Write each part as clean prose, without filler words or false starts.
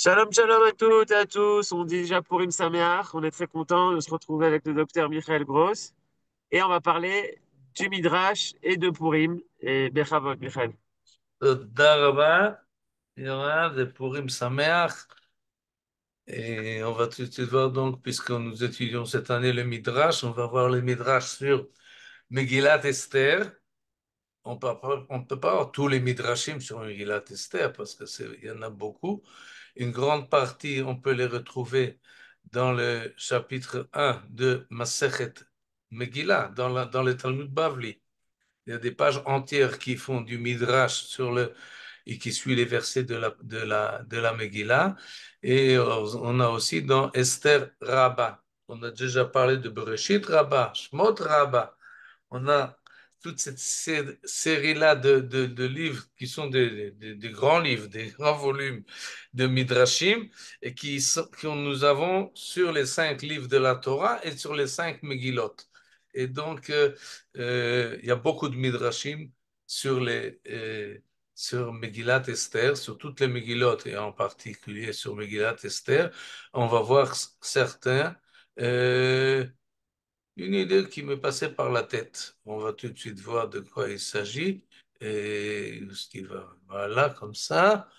Shalom, shalom à toutes et à tous. On dit déjà Purim Sameach. On est très content de se retrouver avec le docteur Michael Gross. Et on va parler du Midrash et de Purim. Et Bechavot, Michael. תודה רבה, יואב, זה פורים שמח. Et on va tout de suite voir donc, puisque nous étudions cette année le Midrash, on va voir le Midrash sur Megillat Esther. On peut pas avoir tous les Midrashim sur Megillat Esther, parce que il y en a beaucoup. Une grande partie, on peut les retrouver dans le chapitre 1 de Masechet Megillah, dans le Talmud Bavli. Il y a des pages entières qui font du Midrash et qui suit les versets de la Megillah. Et on a aussi dans Esther Rabbah. On a déjà parlé de Bereshit Rabbah, Shmot Rabbah. On a toute cette série-là de livres qui sont des grands livres, des grands volumes de Midrashim et que nous avons sur les 5 livres de la Torah et sur les 5 Megillot. Et donc, il y a beaucoup de Midrashim sur sur Megillat Esther, sur toutes les Megillot et en particulier sur Megillat Esther. On va voir certains. Euh, une idée qui me passait par la tête. On va tout de suite voir de quoi il s'agit. Et ce qui va, voilà, comme ça.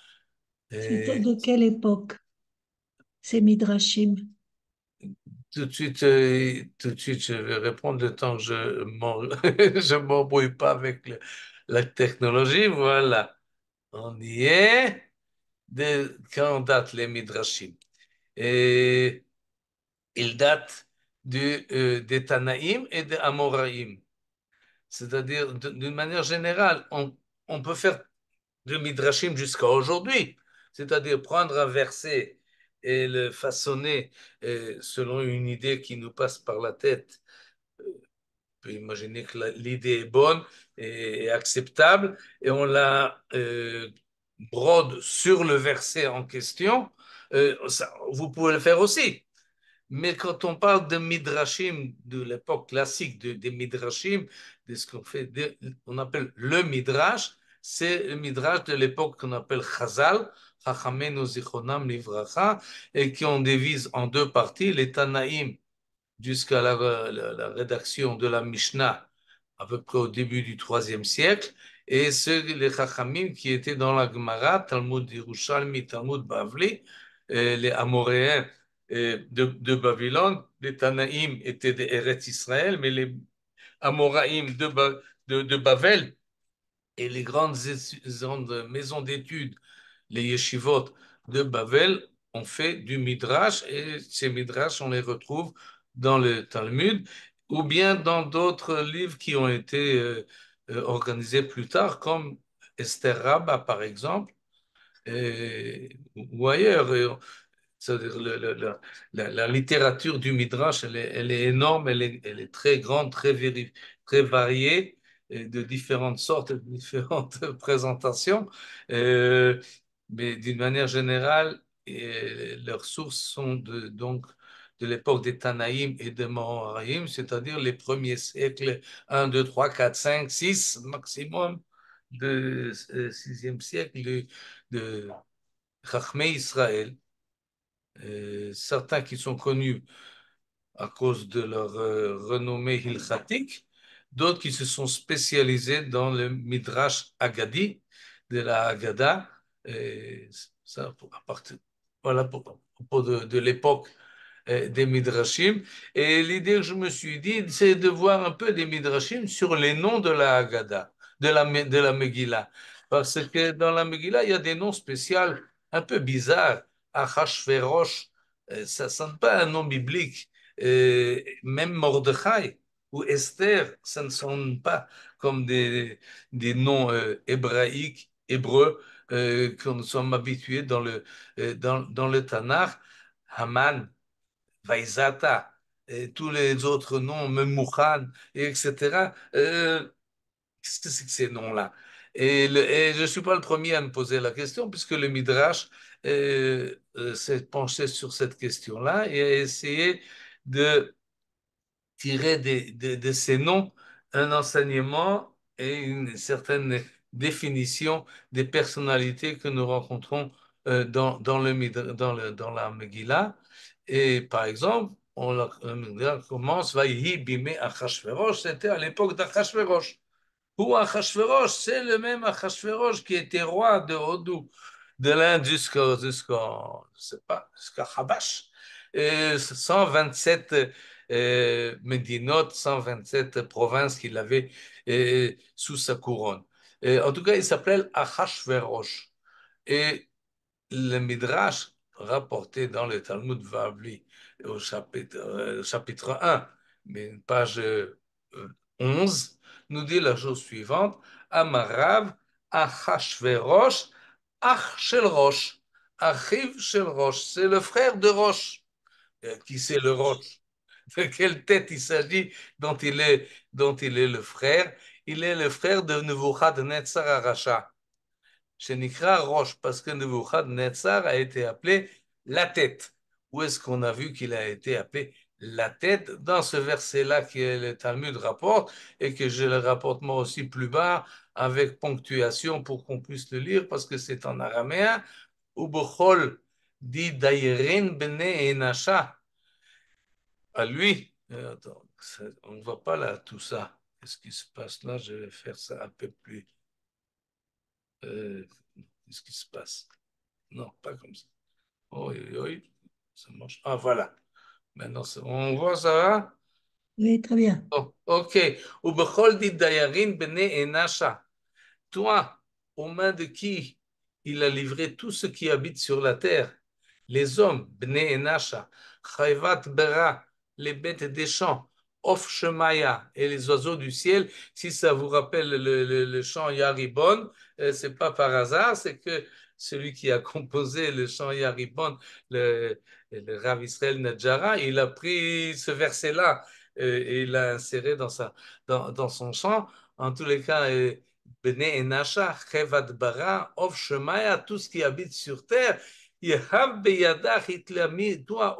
Et De quelle époque, ces Midrashim? tout de suite, je vais répondre le temps que je m'embrouille pas avec la technologie. Voilà, on y est. Quand datent les Midrashim? Et ils datent des Tanaïm et des Amoraïm. C'est-à-dire, d'une manière générale, on peut faire de Midrashim jusqu'à aujourd'hui. C'est-à-dire prendre un verset et le façonner selon une idée qui nous passe par la tête. On peut imaginer que l'idée est bonne et acceptable et on la brode sur le verset en question. Vous pouvez le faire aussi. Mais quand on parle de Midrashim de l'époque classique, des Midrashim, de ce qu'on fait, on appelle le Midrash, c'est le Midrash de l'époque qu'on appelle Chazal, Chachamenu Zichronam Livracha, et qui on divise en 2 parties, les Tanaïm jusqu'à la rédaction de la Mishnah, à peu près au début du IIIe siècle, et les Chachamim qui étaient dans la Gemara, Talmud Yerushalmi, Talmud Bavli, les Amoréens de Babylone, les Tanaïm étaient des Eretz Israël, mais les Amoraïm de Bavel et les grandes maisons d'études, les yeshivot de Bavel, ont fait du Midrash et ces Midrash, on les retrouve dans le Talmud ou bien dans d'autres livres qui ont été organisés plus tard, comme Esther Rabba, par exemple, ou ailleurs. C'est-à-dire la littérature du Midrash, elle est énorme, elle est très grande, très variée, et de différentes sortes, de différentes présentations. Euh, mais d'une manière générale, leurs sources sont donc de l'époque des Tanaïm et des Mahoraïm, c'est-à-dire les premiers siècles, 1, 2, 3, 4, 5, 6 maximum de 6e siècle de Chachmei Israël. Certains qui sont connus à cause de leur renommée hilchatique, d'autres qui se sont spécialisés dans le Midrash Agadi, de la Haggadah, et ça, voilà, pour, à propos de l'époque des Midrashim. Et l'idée que je me suis dit, c'est de voir un peu des Midrashim sur les noms de la Haggadah, de la Megillah. Parce que dans la Megillah, il y a des noms spéciaux un peu bizarres. Achashverosh, ça ne sonne pas un nom biblique. Même Mordechai ou Esther, ça ne sonne pas comme des noms hébraïques, hébreux, que nous sommes habitués dans le Tanakh. Haman, Vaizata, et tous les autres noms, Memouchan, etc. Qu'est-ce que c'est que ces noms-là? Et je ne suis pas le premier à me poser la question, puisque le Midrash s'est penché sur cette question-là et a essayé de tirer de ces noms un enseignement et une certaine définition des personnalités que nous rencontrons dans la Megillah. Et par exemple, la Megillah commence Vaïhi bimé Achashverosh, c'était à l'époque d'Achashverosh. Ou Achashverosh, c'est le même Achashverosh qui était roi de Hodou, de l'Inde je sais pas, jusqu'à Habash. Et 127 Médinotes, 127 provinces qu'il avait sous sa couronne. Et en tout cas, il s'appelle Achashverosh. Et le Midrash rapporté dans le Talmud Bavli au chapitre 1, mais une page 11, nous dit la chose suivante: Amarav Achashverosh Ach Shel Rosh. Achiv Shel Rosh, c'est le frère de Rosh. Qui c'est le Rosh? De quelle tête il s'agit dont il est le frère? Il est le frère de Nebuchadnezzar Aracha. Shenikra Roche, parce que Nebuchadnezzar a été appelé la tête. Où est-ce qu'on a vu qu'il a été appelé la tête? Dans ce verset-là que le Talmud rapporte et que je le rapporte moi aussi plus bas avec ponctuation pour qu'on puisse le lire parce que c'est en araméen. Ubochol dit Dairin bene Enasha. À lui. Attends, on ne voit pas là tout ça. Qu'est-ce qui se passe là? Je vais faire ça un peu plus. Qu'est-ce qui se passe? Non, pas comme ça. Oui, oui, oui, ça marche. Ah, voilà. Maintenant, on voit ça va? Oui, très bien. Oh, ok. ובכל dit dayarin bene enasha. Toi, aux mains de qui il a livré tout ce qui habite sur la terre, les hommes, bne enasha, chayvat bera, les bêtes des champs, of shemaya, et les oiseaux du ciel. Si ça vous rappelle le chant Yaribon, c'est pas par hasard, c'est que celui qui a composé le chant Yaribon, le Rav Israël Nadjara, il a pris ce verset-là et il l'a inséré dans son chant. En tous les cas, Bnei Enasha, Chevad Bara, Ov Shemaya, tout ce qui habite sur terre, Yehav Beyadach, il te l'a mis, toi,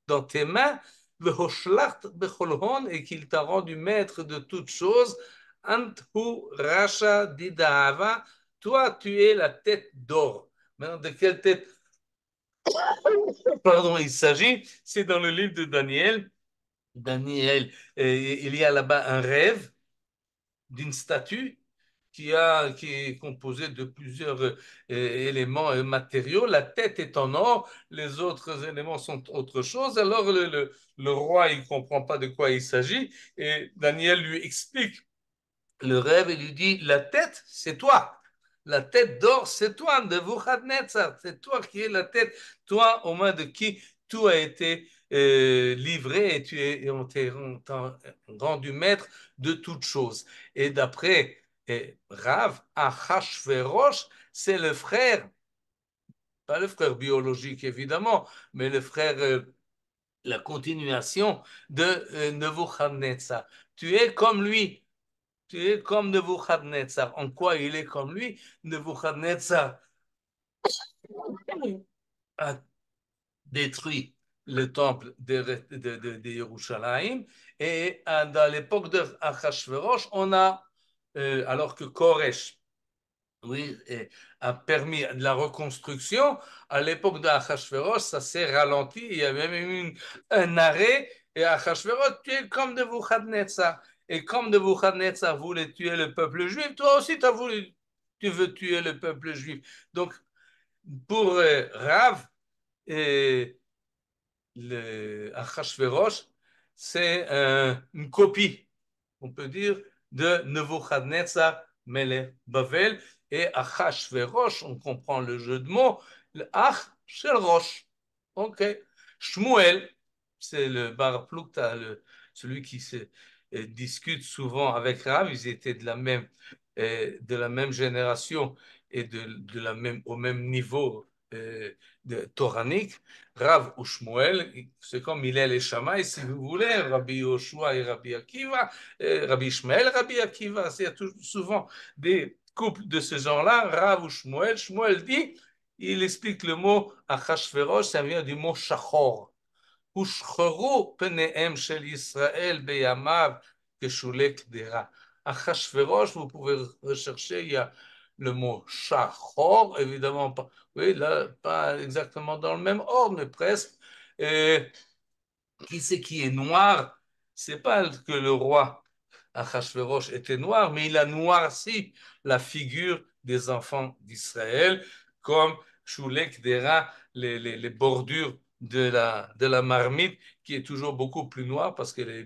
dans tes mains, Vehoshlacht Becholhon, et qu'il t'a rendu maître de toutes choses, Anthu Rasha Didahava, toi, tu es la tête d'or. Maintenant, de quelle tête, pardon, il s'agit? C'est dans le livre de Daniel. Daniel, il y a là-bas un rêve d'une statue qui est composée de plusieurs éléments matériaux. La tête est en or, les autres éléments sont autre chose. Alors le roi, il ne comprend pas de quoi il s'agit et Daniel lui explique le rêve et lui dit, la tête, c'est toi. La tête d'or, c'est toi, Nebuchadnezzar. C'est toi qui es la tête. Toi, aux mains de qui tout a été livré et on t'a rendu maître de toutes choses. Et d'après Rav, Achashverosh, c'est le frère, pas le frère biologique évidemment, mais le frère, la continuation de Nebuchadnezzar. Tu es comme lui. Tu es comme Nebuchadnezzar. En quoi il est comme lui? Nebuchadnezzar a détruit le temple de Yerushalayim et dans l'époque de Achashverosh, on a, alors que Koresh, oui, a permis de la reconstruction, à l'époque d'Achashverosh, ça s'est ralenti, il y a même eu un arrêt, et Achashverosh, tu es comme Nebuchadnezzar. Et comme Nebuchadnezzar voulait tuer le peuple juif, toi aussi tu veux tuer le peuple juif. Donc, pour Rav, et le Achashverosh, c'est une copie, on peut dire, de Nebuchadnezzar Melech Bavel. Et Achashverosh, on comprend le jeu de mots, le Ach Shel Rosh. Ok. Shmuel, c'est le Bar Plukta, celui qui se discute souvent avec Rav, ils étaient de la même génération et au même niveau toranique. Rav ou Shmuel, c'est comme Hillel et Shammai, si vous voulez, Rabbi Yoshua et Rabbi Akiva, Rabbi Ishmael, Rabbi Akiva, il y a souvent des couples de ce genre-là, Rav ou Shmuel. Shmuel dit, il explique le mot Achashverosh, ça vient du mot Shachor. Ushchoru penehem shel Israël beyamav keshulet dera. Achashverosh, vous pouvez rechercher, il y a le mot shachor, évidemment pas, oui, là, pas exactement dans le même ordre, mais presque. Et qui c'est qui est noir? C'est pas que le roi Achashverosh était noir, mais il a noirci la figure des enfants d'Israël, comme Shulek Dera, les bordures de la marmite, qui est toujours beaucoup plus noire parce elle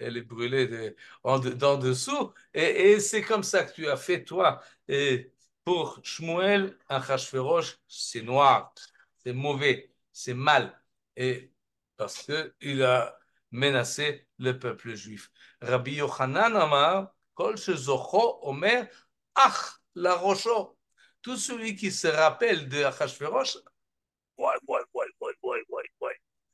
est brûlée d'en dessous. Et c'est comme ça que tu as fait, toi. Et pour Shmuel, Achashverosh, c'est noir, c'est mauvais, c'est mal. Et parce qu'il a menacé le peuple juif. Rabbi Yochanan Amar, Kol Shezocho Omer, Ach la Rocho. Tout celui qui se rappelle de Achashverosh,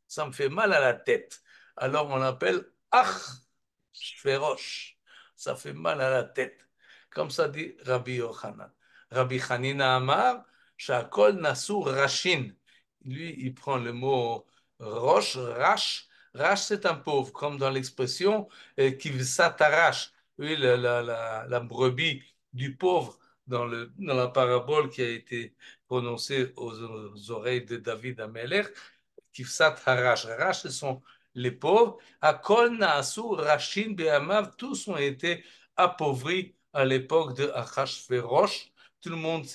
ça me fait mal à la tête. Alors on appelle Achashverosh. Ça fait mal à la tête. Comme ça dit Rabbi Yochanan. Rabbi Hanina Amar, Shakol Nasu Rashin. Lui, il prend le mot roche, rache. Rache, c'est un pauvre, comme dans l'expression qui s'attarache. Oui, la brebis du pauvre dans la parabole qui a été prononcée aux oreilles de David Amelech. Kifsat Harash. Harash, ce sont les pauvres. Akol Naasu Rashin Be'amav, tous ont été appauvris à l'époque de Achashverosh. Tout le monde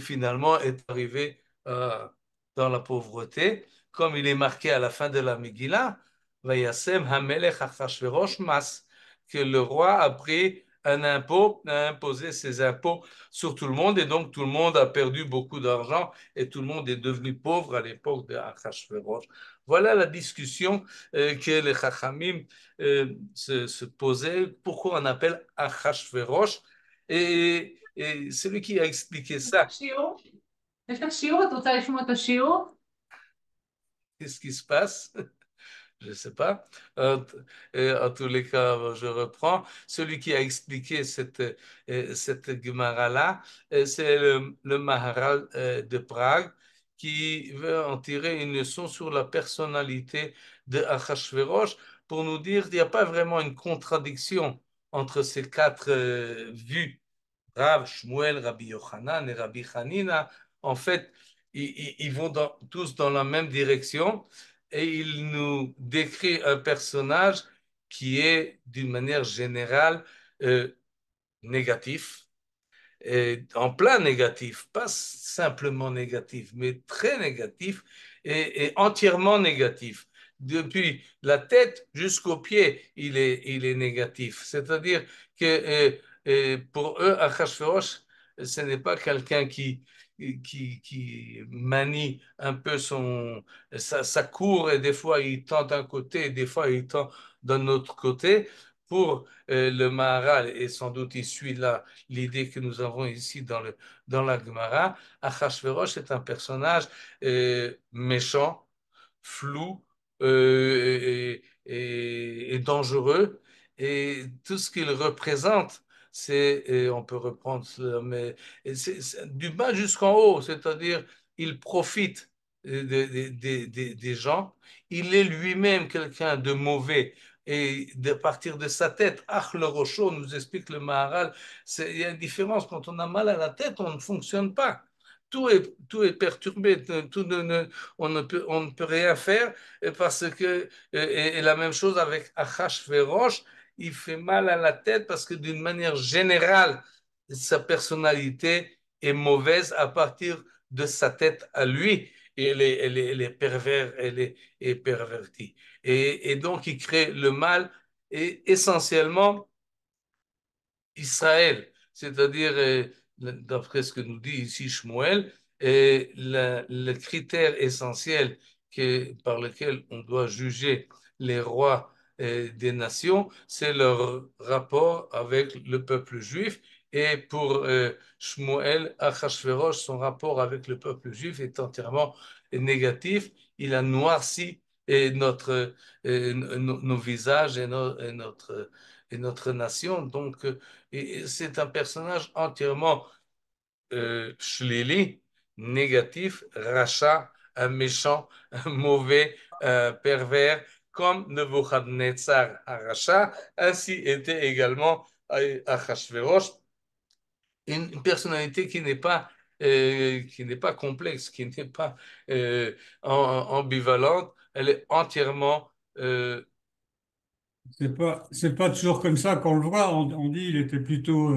finalement est arrivé dans la pauvreté, comme il est marqué à la fin de la Megillah, Vayasem Hamelech Achashverosh Mas, que le roi a pris un impôt, a imposé ses impôts sur tout le monde, et donc tout le monde a perdu beaucoup d'argent et tout le monde est devenu pauvre à l'époque de Achashverosh. Voilà la discussion que les Chachamim se posaient. Pourquoi on appelle Achashverosh? Et celui qui a expliqué ça, יש לך שיעור? את רוצה לשמוע את השיעור? qu'est-ce qui se passe? Je ne sais pas. En tous les cas, je reprends. Celui qui a expliqué cette Gemara-là, c'est le Maharal de Prague qui veut en tirer une leçon sur la personnalité de Achashverosh pour nous dire qu'il n'y a pas vraiment une contradiction entre ces quatre vues, Rav, Shmuel, Rabbi Yochanan et Rabbi Hanina. En fait, ils vont tous dans la même direction et il nous décrit un personnage qui est d'une manière générale euh, négatif, en plein négatif, pas simplement négatif, mais très négatif et entièrement négatif. Depuis la tête jusqu'aux pieds, il est négatif. C'est-à-dire que pour eux, Achashverosh, ce n'est pas quelqu'un qui manie un peu sa cour et des fois il tend d'un côté et des fois il tend d'un autre côté. Pour le Maharal, et sans doute il suit là l'idée que nous avons ici dans la Gemara, Achashverosh est un personnage méchant, flou et dangereux. Et tout ce qu'il représente, on peut reprendre cela, mais du bas jusqu'en haut, c'est-à-dire il profite des gens, il est lui-même quelqu'un de mauvais. Et de partir de sa tête, Ach le Rocho nous explique le Maharal, il y a une différence. Quand on a mal à la tête, on ne fonctionne pas. Tout est perturbé, on ne peut rien faire parce que, et la même chose avec Achashverosh, il fait mal à la tête parce que d'une manière générale, sa personnalité est mauvaise à partir de sa tête à lui. Et elle est pervers, est pervertie. Et donc, il crée le mal et essentiellement Israël, c'est-à-dire, d'après ce que nous dit ici Shmuel, le critère essentiel par lequel on doit juger les rois des nations, c'est leur rapport avec le peuple juif. Et pour Shmuel, Achashverosh, son rapport avec le peuple juif est entièrement négatif. Il a noirci nos visages et notre nation. Donc, et c'est un personnage entièrement shlili, négatif, rachat, un méchant, un mauvais, pervers, comme Nebuchadnezzar, un rachat, ainsi était également Achashverosh. une personnalité qui n'est pas complexe, qui n'est pas ambivalente, elle est entièrement C'est pas toujours comme ça qu'on le voit. On dit il était plutôt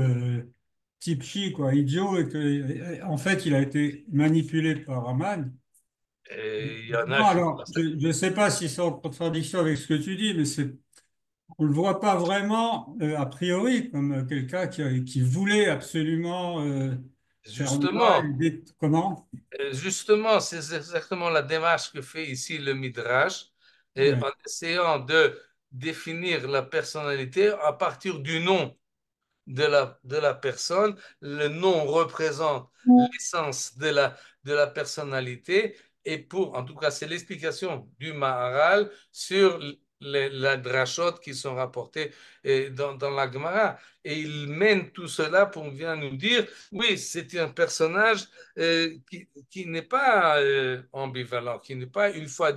type chi, quoi, idiot, et que, en fait, il a été manipulé par Haman. il y en a Non, qui alors, je ne sais pas si c'est en contradiction avec ce que tu dis, mais on ne le voit pas vraiment, a priori, comme quelqu'un qui voulait absolument faire le mal. justement, Comment? justement, c'est exactement la démarche que fait ici le Midrash, et Ouais. en essayant de définir la personnalité à partir du nom de la personne. Le nom représente l'essence de la personnalité. Et pour, en tout cas, c'est l'explication du Maharal sur la drachot qui sont rapportées dans la Gemara. Et il mène tout cela pour bien nous dire, oui, c'est un personnage qui n'est pas ambivalent, qui n'est pas une fois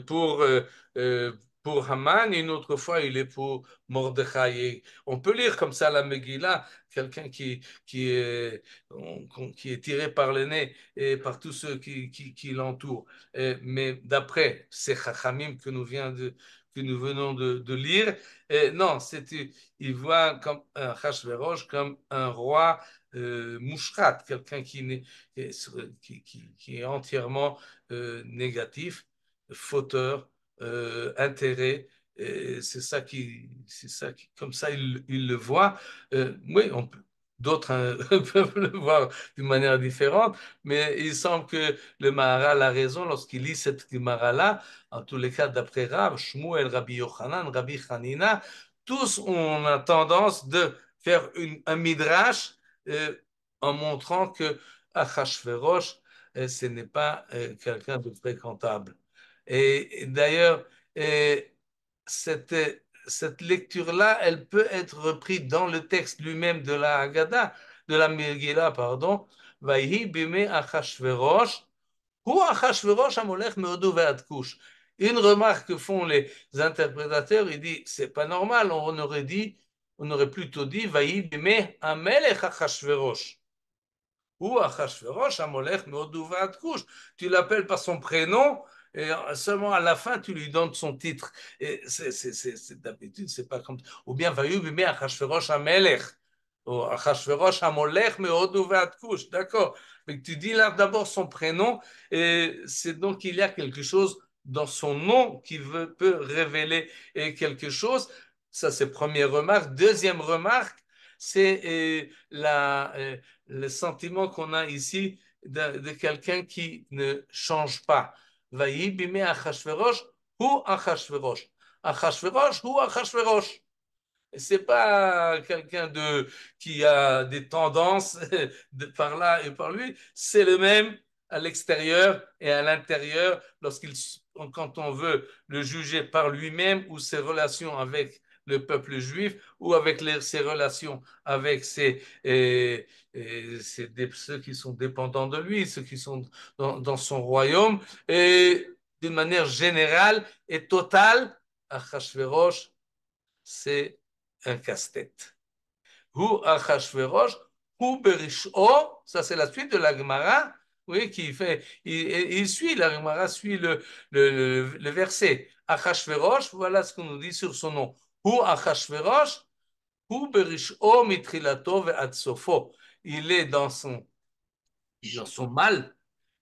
pour, euh, pour Haman, et une autre fois il est pour Mordechai. On peut lire comme ça la Megillah, quelqu'un qui est tiré par le nez et par tous ceux qui l'entourent. Mais d'après ces Chachamim que nous venons de lire, non, il voit comme un Hachvérosh, comme un roi mouchrat, quelqu'un qui est entièrement négatif, fauteur, intérêt. C'est ça qui, comme ça, il le voit. Oui, d'autres peuvent le voir d'une manière différente, mais il semble que le Maharal a raison lorsqu'il lit cette Gemara-là, en tous les cas, d'après Rav, Shmuel, Rabbi Yochanan, Rabbi Hanina, tous ont la tendance de faire un midrash en montrant que Achashverosh, ce n'est pas quelqu'un de fréquentable. Et d'ailleurs, cette, cette lecture-là, elle peut être reprise dans le texte lui-même de la Haggadah, de la Megillah, pardon. Vaïhi bime Achashverosh, hu Achashverosh amolech meodo ve'ad kush. Une remarque que font les interprétateurs, ils disent, c'est pas normal, on aurait plutôt dit, Vaïhi bime Amelech Achashverosh. Ou Achashverosh, Amolech, Meodouvad Kush. Tu l'appelles par son prénom et seulement à la fin tu lui donnes son titre. Et d'habitude, c'est pas comme. Ou bien, Vayubime Achashverosh Amelech. Ou Achashverosh Amolech, Meodouvad Kush. D'accord. Mais tu dis là d'abord son prénom et c'est donc qu'il y a quelque chose dans son nom qui peut révéler quelque chose. Ça, c'est première remarque. Deuxième remarque, c'est le sentiment qu'on a ici de quelqu'un qui ne change pas. Vaï bimé Achashverosh ou Achashverosh. Achashverosh ou Achashverosh. C'est pas quelqu'un qui a des tendances par là et par lui. C'est le même à l'extérieur et à l'intérieur quand on veut le juger par lui-même ou ses relations avec le peuple juif ou avec ses relations avec ceux qui sont dépendants de lui, ceux qui sont dans son royaume. Et d'une manière générale et totale, Achashverosh, c'est un casse-tête. Hu Achashverosh, Hu Berisho, ça c'est la suite de la Gemara, oui, il suit, la Gemara suit le verset. Achashverosh, voilà ce qu'on nous dit sur son nom. Hu Achashverosh, Hu Berisho mitrilato ve'ad sofo. Il est dans son mal,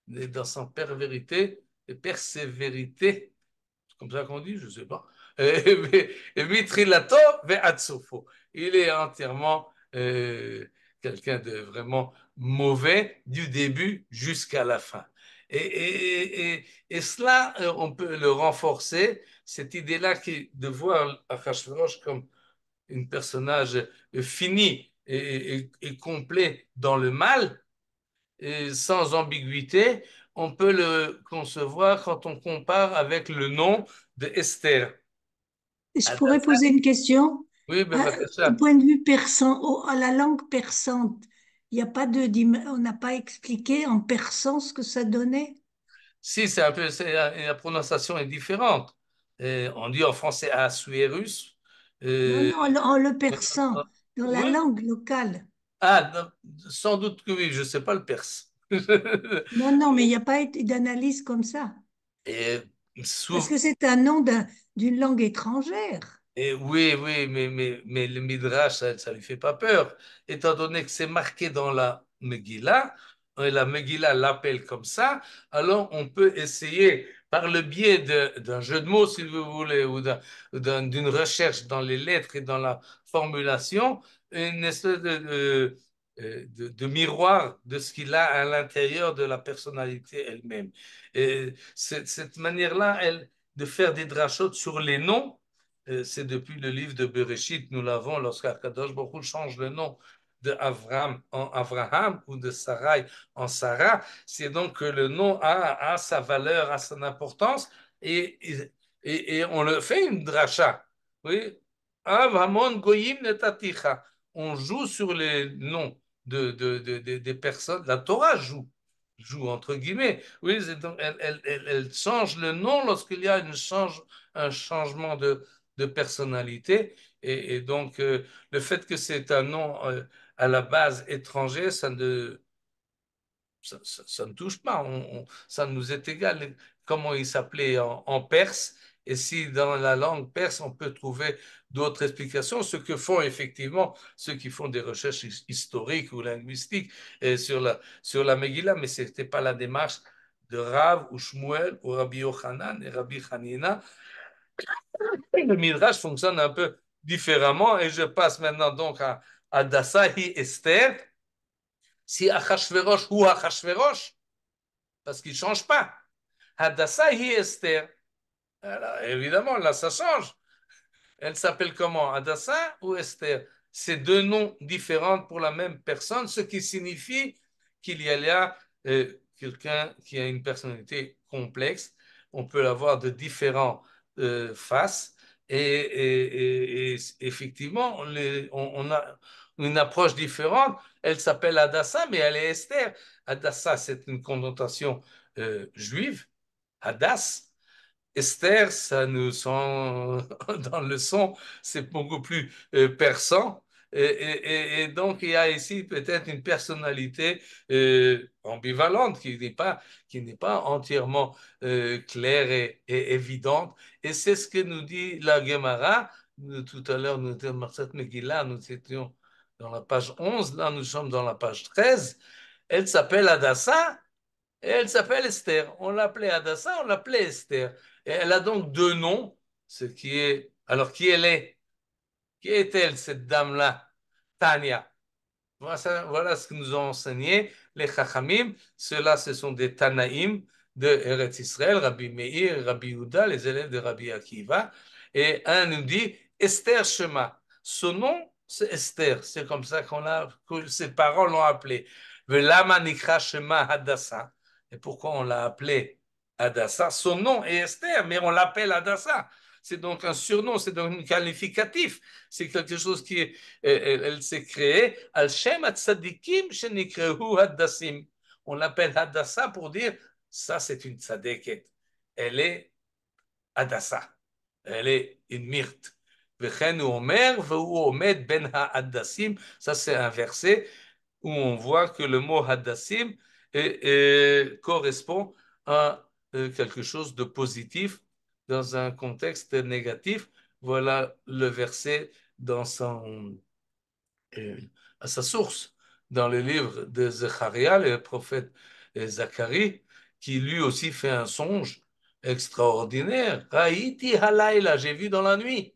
il est dans son pervérité et persévérité, c'est comme ça qu'on dit, je ne sais pas. Mitrilato ve'atsofo. Il est entièrement quelqu'un de vraiment mauvais du début jusqu'à la fin. Et cela, on peut le renforcer, cette idée-là de voir Achashverosh comme un personnage fini et complet dans le mal, et sans ambiguïté, on peut le concevoir quand on compare avec le nom de Esther. Je pourrais poser une question. Oui, ben, Au Batacha. point de vue persan, à la langue persante, il n'y a pas on n'a pas expliqué en persan ce que ça donnait? Si, c'est un peu, la prononciation est différente. On dit en français Asuerus. Non, Euh, non, en le persan, dans la oui, langue locale. Ah, non, sans doute que oui, je ne sais pas le perse. Non, non, mais il n'y a pas été d'analyse comme ça. Et, Parce sou- que c'est un nom d'une langue étrangère. et oui, oui, mais le Midrash, ça lui fait pas peur, étant donné que c'est marqué dans la Megillah, et la Megillah l'appelle comme ça, alors on peut essayer, par le biais d'un jeu de mots, si vous voulez, ou d'une recherche dans les lettres et dans la formulation, une espèce de miroir de ce qu'il a à l'intérieur de la personnalité elle-même. Et cette manière-là, de faire des drachot sur les noms, c'est depuis le livre de Bereshit, nous l'avons, lorsqu'Akadosh Baruch Hu change le nom de Avram en Avraham ou de Sarai en Sarah, c'est donc que le nom a sa valeur, a son importance, et, et on le fait une dracha. Oui, Avamon Goyim Netaticha. On joue sur les noms des personnes, la Torah joue entre guillemets. Oui, donc elle change le nom lorsqu'il y a un changement de personnalité. Et donc, le fait que c'est un nom à la base étranger, ça ne touche pas. Ça nous est égal comment il s'appelait en perse. Et si dans la langue perse, on peut trouver d'autres explications, ce que font effectivement ceux qui font des recherches historiques ou linguistiques sur la Megillah, mais ce n'était pas la démarche de Rav ou Shmuel ou Rabbi Yochanan et Rabbi Hanina. Le Midrash fonctionne un peu différemment et je passe maintenant donc à Dasahi Esther. Si Achashverosh ou Achashverosh, parce qu'il ne change pas. Hadasahi Esther. Alors, évidemment, là, ça change. Elle s'appelle comment? Hadassah ou Esther? C'est deux noms différents pour la même personne, ce qui signifie qu'il y a là quelqu'un qui a une personnalité complexe. On peut l'avoir de différentes faces. Et effectivement, on a une approche différente. Elle s'appelle Hadassah, mais elle est Esther. Hadassah, c'est une connotation juive. Hadass. Esther, ça nous sent dans le son, c'est beaucoup plus perçant. Et donc, il y a ici peut-être une personnalité ambivalente qui n'est pas entièrement claire et évidente. Et c'est ce que nous dit la Gemara. Tout à l'heure, nous étions dans cette Megillah, nous étions dans la page 11, là nous sommes dans la page 13. Elle s'appelle Adassa. Et elle s'appelle Esther. On l'appelait Adassa, on l'appelait Esther. Et elle a donc deux noms, ce qui est... Alors, qui elle est? Qui est-elle, cette dame-là? Tania. Voilà ce que nous ont enseigné les Chachamim. Ceux-là, ce sont des Tanaïm de Eretz Israël, Rabbi Meir, Rabbi Yehuda, les élèves de Rabbi Akiva. Et un nous dit Esther Shema. Son nom, c'est Esther. C'est comme ça que ses parents l'ont appelé. Velama Nikra Shema Hadassah. Et pourquoi on l'a appelé Hadassah? Son nom est Esther, mais on l'appelle Hadassah. C'est donc un surnom, c'est donc un qualificatif. C'est quelque chose qui est elle s'est créée al shem tzadikim shenikrehu hadassim. On l'appelle Hadassa pour dire ça c'est une tzadeket. Elle est Hadassa. Elle est une myrte. Vechen omer vehu omed ben hadassim. Ça c'est un verset où on voit que le mot hadassim correspond à quelque chose de positif dans un contexte négatif. Voilà le verset dans à sa source dans le livre de Zacharia, le prophète Zacharie, qui lui aussi fait un songe extraordinaire. Raïti halayla, j'ai vu dans la nuit.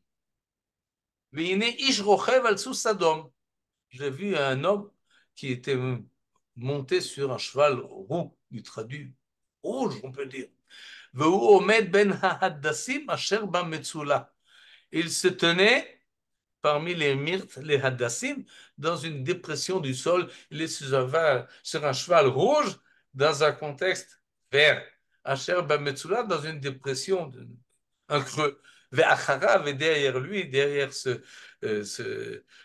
Veine ish rochev al Sadom. J'ai vu un homme qui était monté sur un cheval roux, il traduit rouge, on peut dire. Vehu omed ben ha'adassim asher ba metzula. Il se tenait parmi les myrtes, les hadassim, dans une dépression du sol. Il est sur un cheval rouge dans un contexte vert. Asher Bametsula dans une dépression, un creux. Ve'acharav, et derrière lui, derrière ce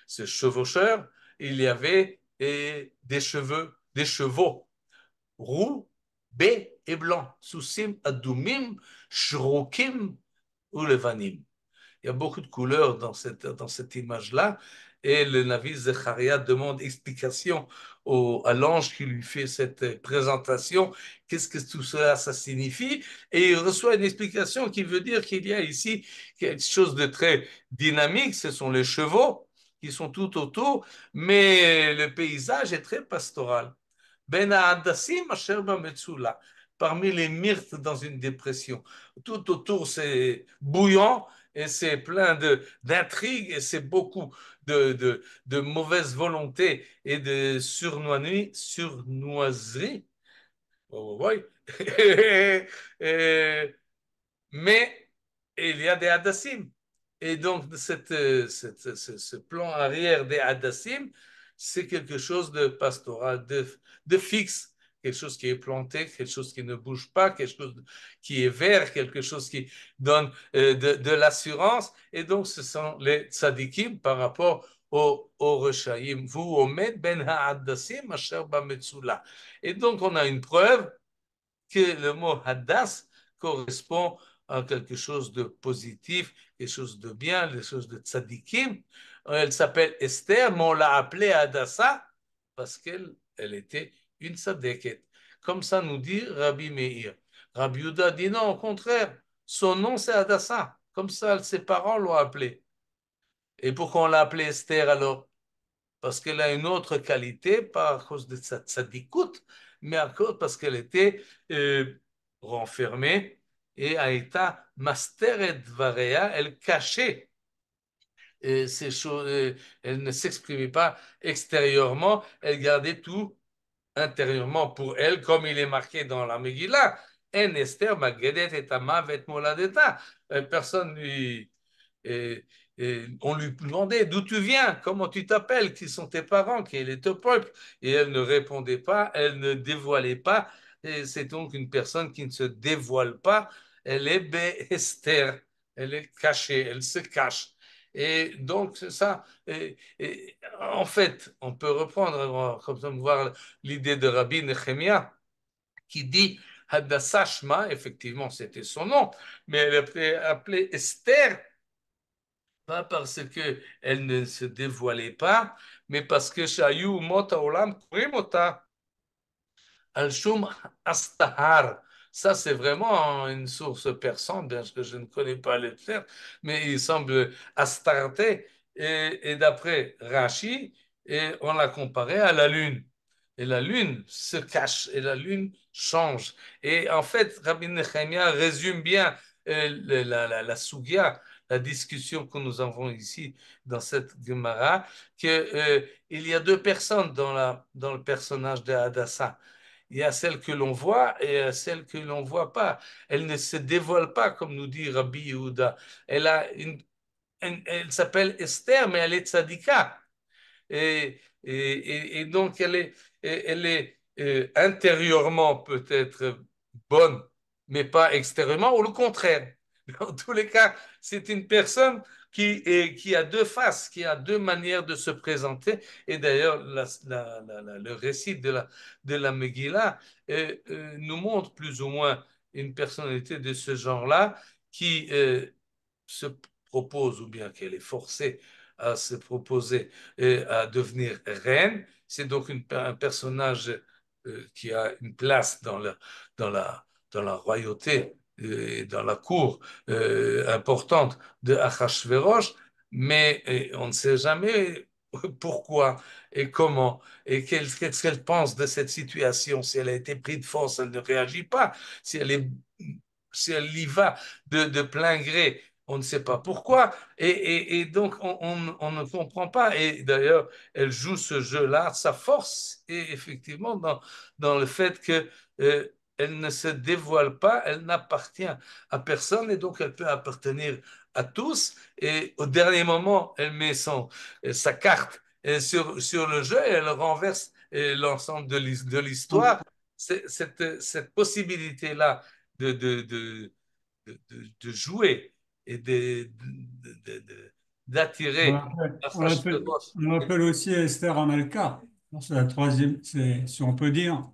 chevaucheur, il y avait des chevaux roux, baies et blancs. Sousim adumim, shrokim ou levanim. Il y a beaucoup de couleurs dans cette image-là. et le Navi Zecharia demande explication à l'ange qui lui fait cette présentation. Qu'est-ce que tout cela, ça signifie? Et il reçoit une explication qui veut dire qu'il y a ici quelque chose de très dynamique. Ce sont les chevaux qui sont tout autour, mais le paysage est très pastoral. Ben Hadassim Asher Metzula, parmi les myrtes dans une dépression. Tout autour, c'est bouillant et c'est plein d'intrigues et c'est beaucoup de mauvaise volonté et de surnoiserie. Oh, oui. Et, mais il y a des hadassim. Et donc, ce plan arrière des hadassim, c'est quelque chose de pastoral, de fixe, quelque chose qui est planté, quelque chose qui ne bouge pas, quelque chose qui est vert, quelque chose qui donne de l'assurance. Et donc, ce sont les tzadikim par rapport au Rechaïm. Vous, omed ben ha'adassim asher ba'metzula. Et donc, on a une preuve que le mot Hadass correspond à quelque chose de positif, quelque chose de bien, quelque chose de tzadikim. Elle s'appelle Esther, mais on l'a appelée Hadassah parce qu'elle était une tzadéket. Comme ça nous dit Rabbi Meir. Rabbi Yehuda dit non, au contraire, son nom c'est Hadassah. Comme ça, ses parents l'ont appelée. Et pourquoi on l'a appelée Esther alors? Parce qu'elle a une autre qualité, pas à cause de sa tzadikout, mais à cause parce qu'elle était renfermée et a été masteret dvareya, elle cachait ces choses, elle ne s'exprimait pas extérieurement, elle gardait tout intérieurement pour elle, comme il est marqué dans la Megillah. En Esther Magedet et Amavet Moladeta. Personne lui et, on lui demandait d'où tu viens, comment tu t'appelles, qui sont tes parents, quel est ton peuple. Et elle ne répondait pas, elle ne dévoilait pas. Et c'est donc une personne qui ne se dévoile pas. Elle est Esther, elle est cachée, elle se cache. Et donc, c'est ça. En fait, on peut reprendre, comme ça, voir l'idée de Rabbi Nehemia qui dit Hadassah Shma, effectivement, c'était son nom, mais elle était appelée Esther pas parce qu'elle ne se dévoilait pas, mais parce que Shayu Mota Olam Kurimota Al-Shum Astahar. Ça, c'est vraiment une source persane, bien que je ne connais pas le terme, mais il semble Astarte. Et d'après Rashi, et on l'a comparé à la lune. Et la lune se cache et la lune change. Et en fait, Rabbi Nechemia résume bien la sugya, la discussion que nous avons ici dans cette Gemara, qu'il y a deux personnes dans le personnage de Hadassah. Il y a celle que l'on voit et celle que l'on ne voit pas. Elle ne se dévoile pas, comme nous dit Rabbi Yehuda. Elle a elle s'appelle Esther, mais elle est tzadika. Et donc, elle est intérieurement peut-être bonne, mais pas extérieurement, ou le contraire. Dans tous les cas, c'est une personne qui a deux faces, qui a deux manières de se présenter. Et d'ailleurs, le récit de la Megillah nous montre plus ou moins une personnalité de ce genre-là qui se propose, ou bien qu'elle est forcée à se proposer et à devenir reine. C'est donc un personnage qui a une place dans la, dans la royauté et dans la cour importante de Achashverosh, mais on ne sait jamais pourquoi et comment et qu'est-ce qu'elle pense de cette situation. Si elle a été prise de force, elle ne réagit pas. Si elle est, si elle y va de plein gré, on ne sait pas pourquoi. Et donc, on ne comprend pas. Et d'ailleurs, elle joue ce jeu-là, sa force est effectivement dans le fait que elle ne se dévoile pas, elle n'appartient à personne et donc elle peut appartenir à tous. Et au dernier moment, elle met sa carte sur le jeu et elle renverse l'ensemble de l'histoire. Cette possibilité-là de, de jouer et d'attirer Achashverosh. On l'appelle aussi Esther Amalka. C'est la troisième, si on peut dire.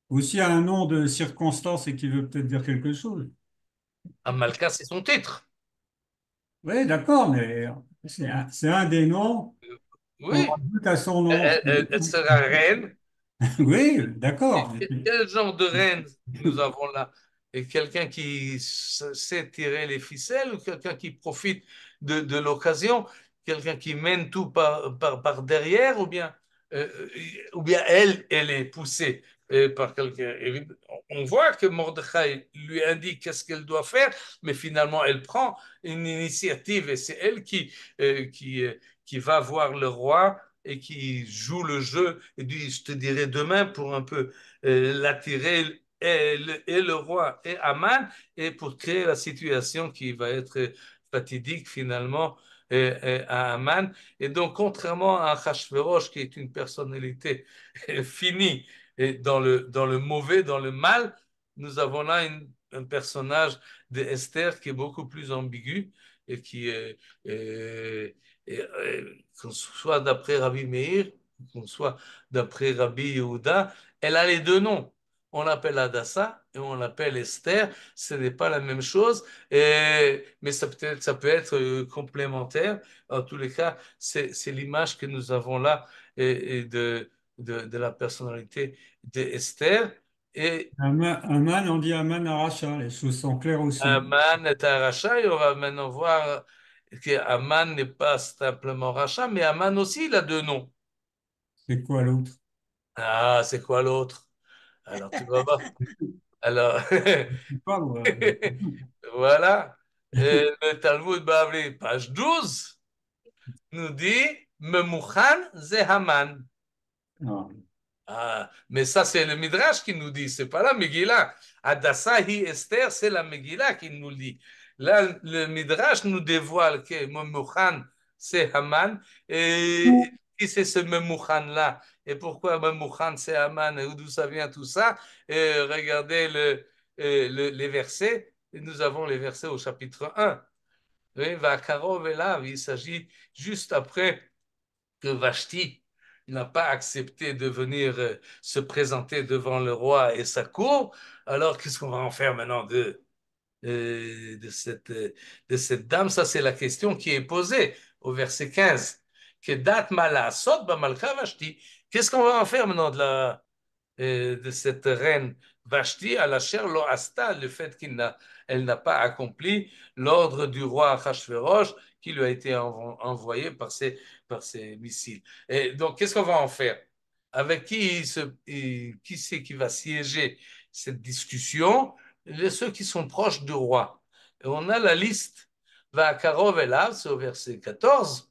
Aussi un nom de circonstance et qui veut peut-être dire quelque chose. Amalka, c'est son titre. Oui, d'accord, mais c'est un des noms On Oui, rajoute à son nom. elle sera reine. Oui, d'accord. Quel genre de reine nous avons là? Et quelqu'un qui sait tirer les ficelles ou quelqu'un qui profite de l'occasion? Quelqu'un qui mène tout par derrière ou bien elle est poussée par quelqu'un? On voit que Mordechai lui indique qu'est-ce qu'elle doit faire, mais finalement elle prend une initiative et c'est elle qui va voir le roi et qui joue le jeu et dit, je te dirai demain pour un peu l'attirer et le roi et Aman et pour créer la situation qui va être fatidique finalement à Aman. Et donc, contrairement à Achashverosh, qui est une personnalité finie et dans le mauvais, dans le mal, nous avons là un personnage de Esther qui est beaucoup plus ambigu et qui est, qu'on soit d'après Rabbi Meir, qu'on soit d'après Rabbi Yehuda, elle a les deux noms. On l'appelle Adassa et on l'appelle Esther. Ce n'est pas la même chose, mais ça peut être complémentaire. En tous les cas, c'est l'image que nous avons là et de la personnalité d'Esther. Et Aman, on dit Aman Aracha, les choses sont claires aussi. Aman est un rachat, et on va maintenant voir que Aman n'est pas simplement rachat, mais Aman aussi, il a deux noms. C'est quoi l'autre? Ah, c'est quoi l'autre? Alors, tu vas voir. Alors, Je sais pas, moi. voilà. Le Talmud Bavli, page 12, nous dit Memouchan ze Haman. Ah, Ah, mais ça, c'est le Midrash qui nous dit, c'est pas la Megillah. Adassa hi Esther, c'est la Megillah qui nous le dit. Là, le Midrash nous dévoile que Memouchan, c'est Haman. Et qui c'est ce Memouchan-là? Et pourquoi Memouchan, c'est Haman? Et d'où ça vient tout ça? Et regardez les versets. Et nous avons les versets au chapitre 1. Oui, Vakarov est là. Il s'agit juste après que Vashti n'a pas accepté de venir se présenter devant le roi et sa cour, alors qu'est-ce qu'on va en faire maintenant euh, de, cette, euh, de cette dame? Ça, c'est la question qui est posée au verset 15. Que dat mala sot ba malka Vashti. Qu'est-ce qu'on va en faire maintenant de cette reine Vashti à la chair lo asta, le fait elle n'a pas accompli l'ordre du roi Achashverosh qui lui a été envoyé par ses missiles. Et donc, qu'est-ce qu'on va en faire? Avec qui c'est qui va siéger cette discussion? Ceux qui sont proches du roi. Et on a la liste. Va Karov Elav, c'est au verset 14.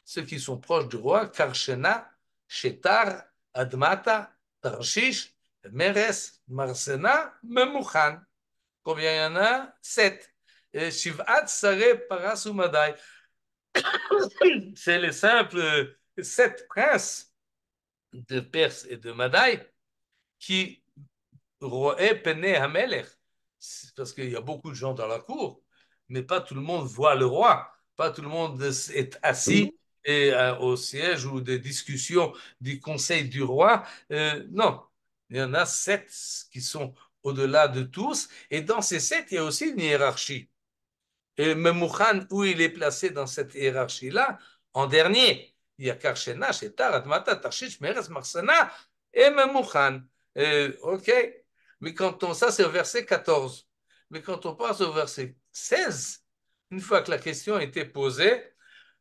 Ceux qui sont proches du roi, Karshena, Shetar, Admata, Tarshish, Meres, Marsena, Memouchan. Combien il y en a? Sept. Shivat, Sare, Parasumadai. C'est les simples sept princes de Perse et de Madaï qui Roé Pene Hamelech. Parce qu'il y a beaucoup de gens dans la cour, mais pas tout le monde voit le roi. Pas tout le monde est assis au siège ou des discussions du conseil du roi. Non, il y en a sept qui sont au-delà de tous. Et dans ces sept, il y a aussi une hiérarchie. Et Memouchan, où il est placé dans cette hiérarchie-là, en dernier, il y a Karshena, Shetar, Admata, Tarshish, Meres, Marsana et Memouchan. OK. Mais ça, c'est au verset 14. Mais quand on passe au verset 16, une fois que la question a été posée,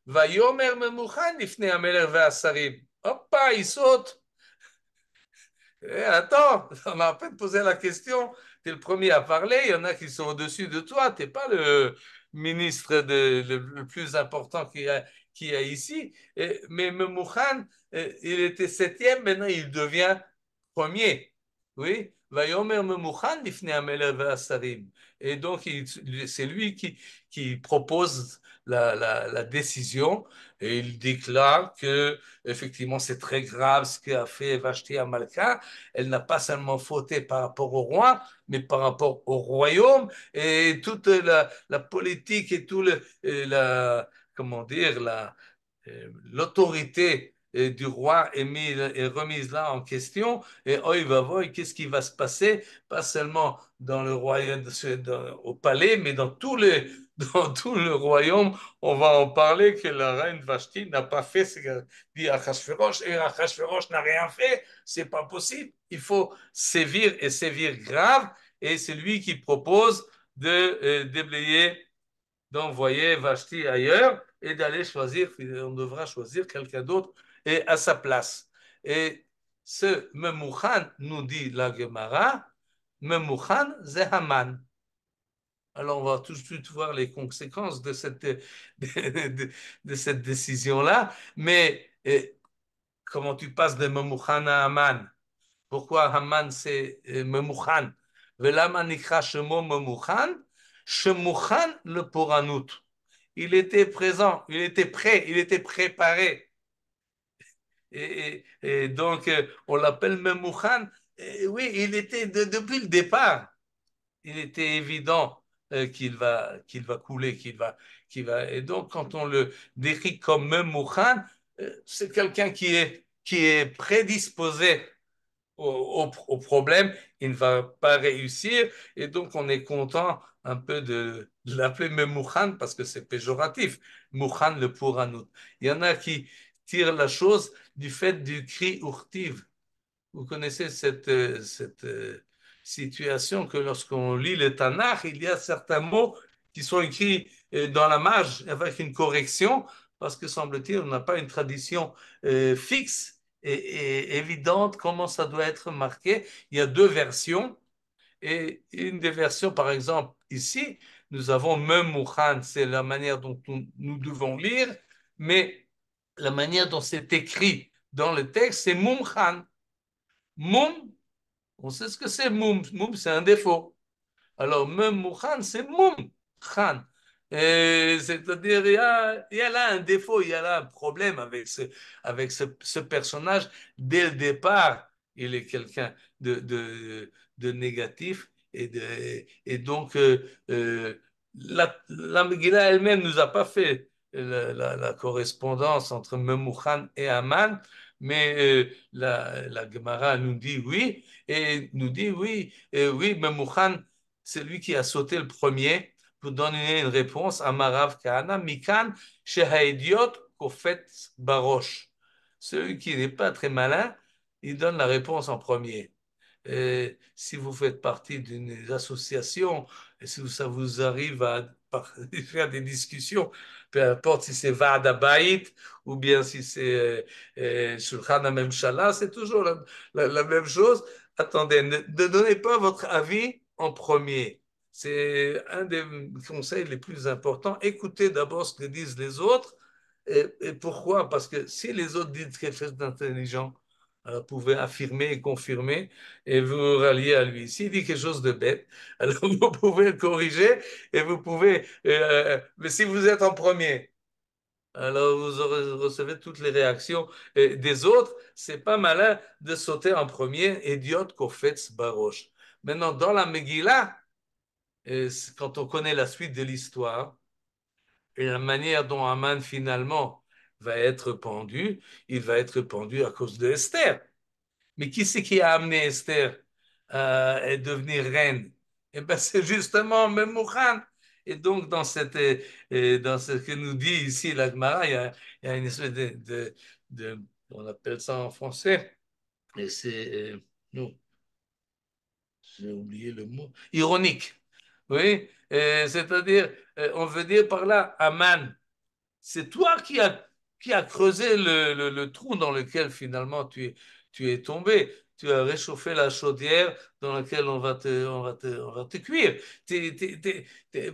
va Yomer Memouchan, Ifne Ameler Ve'asarim. Hop, il saute. Attends, on a à peine posé la question. Tu es le premier à parler. Il y en a qui sont au-dessus de toi. Tu n'es pas le ministre le plus important qu'il y a ici. Mais Memouchan, il était septième. Maintenant, il devient premier. Oui. Vayomer Memouchan, Lifnei Hamelech ve'asarim. Et donc, c'est lui qui propose la décision et il déclare que effectivement c'est très grave ce qu'a fait Vashti Amalka. Elle n'a pas seulement fauté par rapport au roi, mais par rapport au royaume et toute la politique et tout comment dire l'autorité du roi est remise là en question. Et oi va voir, qu'est-ce qui va se passer, pas seulement dans le royaume, au palais, mais dans dans tout le royaume. On va en parler que la reine Vashti n'a pas fait ce que dit Achashverosh, et Achashverosh n'a rien fait. C'est pas possible. Il faut sévir et sévir grave. Et c'est lui qui propose de déblayer, d'envoyer Vashti ailleurs et d'aller choisir, on devra choisir quelqu'un d'autre et à sa place. Et ce Memouchan, nous dit la Gemara, Memouchan c'est Haman. Alors on va tout de suite voir les conséquences de de cette décision-là, mais comment tu passes de Memouchan à Haman? Pourquoi Haman c'est Memouchan? Velama nikra shemo Memouchan? Shemouchan le Poranout. Il était présent, il était prêt, il était préparé. Et donc, on l'appelle Memouchan. Oui, il était depuis le départ, il était évident qu'il va couler, et donc, quand on le décrit comme Memouchan, c'est quelqu'un qui est prédisposé au problème, il ne va pas réussir. Et donc, on est content un peu de l'appeler Memouchan parce que c'est péjoratif. Mouchan le Pouranout. Il y en a qui tirent la chose du fait du cri urtiv. Vous connaissez cette situation que lorsqu'on lit le Tanakh, il y a certains mots qui sont écrits dans la marge avec une correction, parce que semble-t-il, on n'a pas une tradition fixe et évidente comment ça doit être marqué. Il y a deux versions, et une des versions, par exemple, ici, nous avons Memouchan, c'est la manière dont nous devons lire, mais la manière dont c'est écrit dans le texte, c'est Mumchan. Moum, on sait ce que c'est Moum. Moum, c'est un défaut. Alors, même Moukhan, c'est Moum Khan. C'est-à-dire, il y a là un défaut, il y a là un problème avec ce personnage. Dès le départ, il est quelqu'un de négatif. Et donc, la Megillah elle-même nous a pas fait la correspondance entre Memouchan et Aman, mais la Gemara nous dit oui, et nous dit oui, oui, Memouchan, c'est lui qui a sauté le premier pour donner une réponse à Marav Kahana, Mikan, Shehaïdiot, Kofet Barosh. Celui qui n'est pas très malin, il donne la réponse en premier. Si vous faites partie d'une association, et si ça vous arrive à faire des discussions, peu importe si c'est Vaad Abayit ou bien si c'est Shulchan HaMemshala, c'est toujours la même chose. Attendez, ne donnez pas votre avis en premier. C'est un des conseils les plus importants. Écoutez d'abord ce que disent les autres. Et pourquoi? Parce que si les autres disent quelque chose d'intelligent, alors vous pouvez affirmer et confirmer et vous rallier à lui. S'il dit quelque chose de bête, alors vous pouvez le corriger et vous pouvez... mais si vous êtes en premier, alors vous recevez toutes les réactions des autres. C'est pas malin de sauter en premier, idiote qu'au fait baroche. Maintenant, dans la Megillah, quand on connaît la suite de l'histoire et la manière dont Haman finalement va être pendu, il va être pendu à cause de Esther. Mais qui c'est qui a amené Esther à devenir reine? Eh bien, c'est justement Memouchan. Et donc, dans ce que nous dit ici la Gemara, il y a une espèce on appelle ça en français, et c'est, non, j'ai oublié le mot, ironique. Oui, c'est-à-dire, on veut dire par là, Aman, c'est toi qui a creusé le trou dans lequel finalement tu es tombé. Tu as réchauffé la chaudière dans laquelle on va te cuire.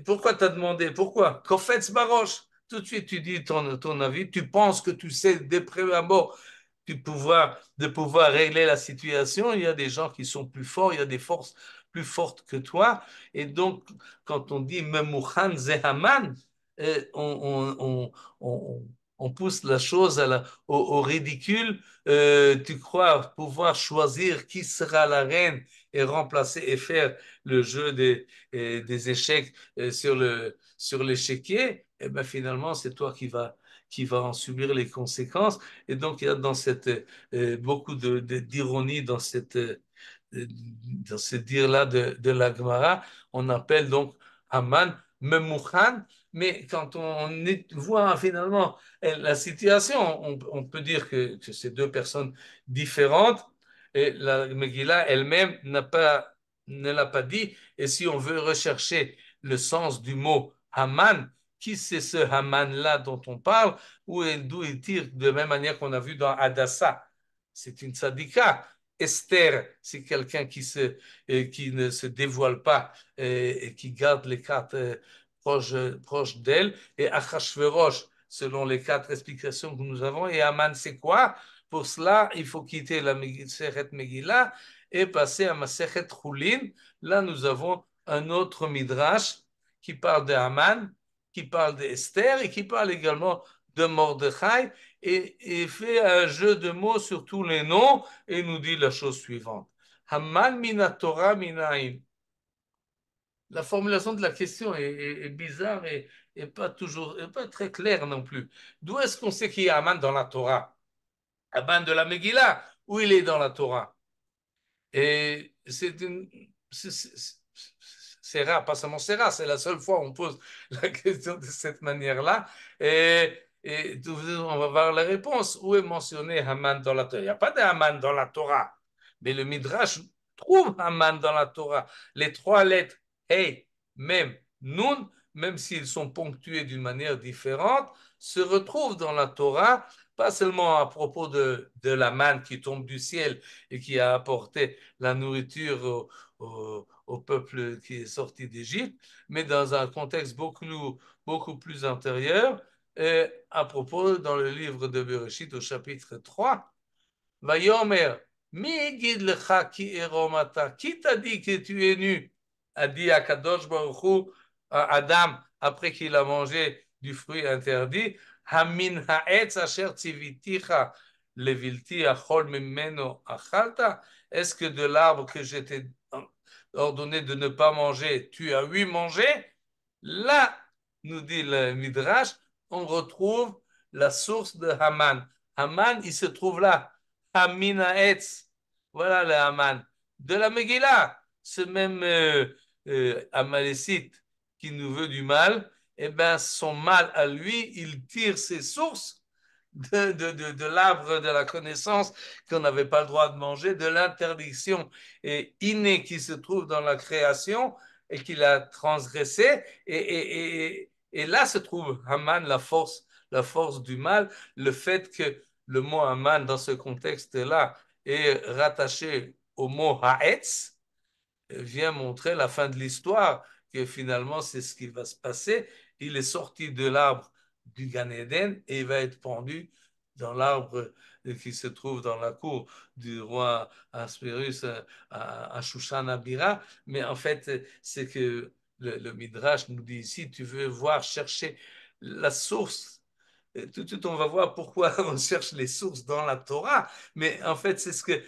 Pourquoi tu as demandé? Pourquoi? Kofetz Baroche. Tout de suite, tu dis ton avis. Tu penses que tu sais dès près abord de pouvoir régler la situation. Il y a des gens qui sont plus forts, il y a des forces plus fortes que toi. Et donc, quand on dit Memouchan Zehaman, on pousse la chose au ridicule. Tu crois pouvoir choisir qui sera la reine et remplacer et faire le jeu des échecs sur l'échiquier, et ben finalement, c'est toi qui va en subir les conséquences. Et donc, il y a dans cette, beaucoup d'ironie dans ce dire-là de la Gemara. On appelle donc Haman Memouchan. Mais quand voit finalement la situation, on peut dire que c'est deux personnes différentes. Et la Megillah elle-même ne l'a pas dit. Et si on veut rechercher le sens du mot Haman, qui c'est ce Haman-là dont on parle, d'où il tire de la même manière qu'on a vu dans Hadassah. C'est une tzadika. Esther, c'est quelqu'un qui ne se dévoile pas et qui garde les cartes proches d'elle. Et Achashverosh, selon les quatre explications que nous avons. Et Haman, c'est quoi? Pour cela, il faut quitter la Masechet Megillah et passer à Masechet Chulin. Là, nous avons un autre midrash qui parle de Haman, qui parle d'Esther et qui parle également de Mordechai et fait un jeu de mots sur tous les noms et nous dit la chose suivante. Haman mina Torah minaïn. La formulation de la question est bizarre et pas très claire non plus. D'où est-ce qu'on sait qu'il y a Haman dans la Torah? Haman de la Megillah, où il est dans la Torah? Et c'est rare, pas seulement c'est rare, c'est la seule fois où on pose la question de cette manière-là. Et on va voir la réponse. Où est mentionné Haman dans la Torah? Il n'y a pas de Haman dans la Torah, mais le Midrash trouve Haman dans la Torah. Les trois lettres Hey, Mem, Nun, même s'ils sont ponctués d'une manière différente, se retrouvent dans la Torah, pas seulement à propos de la manne qui tombe du ciel et qui a apporté la nourriture au peuple qui est sorti d'Égypte, mais dans un contexte beaucoup plus antérieur, et à propos dans le livre de Bereshit au chapitre 3, Vayomer, mi guide lecha ki eromata, qui t'a dit que tu es nu? A dit à Kadosh Baruch Hu, à Adam, après qu'il a mangé du fruit interdit, Hamin ha'etz asher tziviticha levilti achol mimeno achalta. Est-ce que de l'arbre que je t'ai ordonné de ne pas manger, tu as eu mangé? Là, nous dit le Midrash, on retrouve la source de Haman. Haman, il se trouve là. Hamin ha'etz. Voilà le Haman. De la Megillah, ce même Amalécite qui nous veut du mal, eh bien, son mal à lui, il tire ses sources de l'arbre de la connaissance qu'on n'avait pas le droit de manger, de l'interdiction innée qui se trouve dans la création et qu'il a transgressé. Et là se trouve Haman, la force du mal, le fait que le mot Haman dans ce contexte-là est rattaché au mot Ha'etz, vient montrer la fin de l'histoire, que finalement c'est ce qui va se passer. Il est sorti de l'arbre du Gan Eden et il va être pendu dans l'arbre qui se trouve dans la cour du roi Asperus à Shushan Abira. Mais en fait, c'est que le Midrash nous dit ici, tu veux chercher la source. Tout de suite, on va voir pourquoi on cherche les sources dans la Torah. Mais en fait, c'est ce que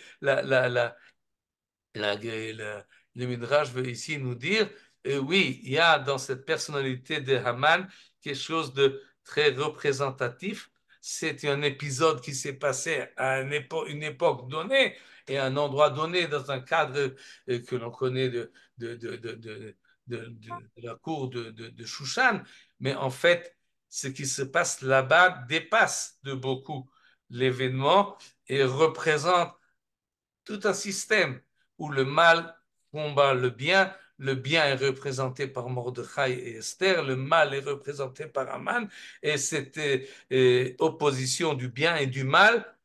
le Midrash veut ici nous dire, oui, il y a dans cette personnalité de Haman quelque chose de très représentatif. C'est un épisode qui s'est passé à une époque donnée et à un endroit donné dans un cadre que l'on connaît de la cour de Shushan. Mais en fait, ce qui se passe là-bas dépasse de beaucoup l'événement et représente tout un système où le mal combat le bien est représenté par Mordechai et Esther, le mal est représenté par Haman, et cette opposition du bien et du mal,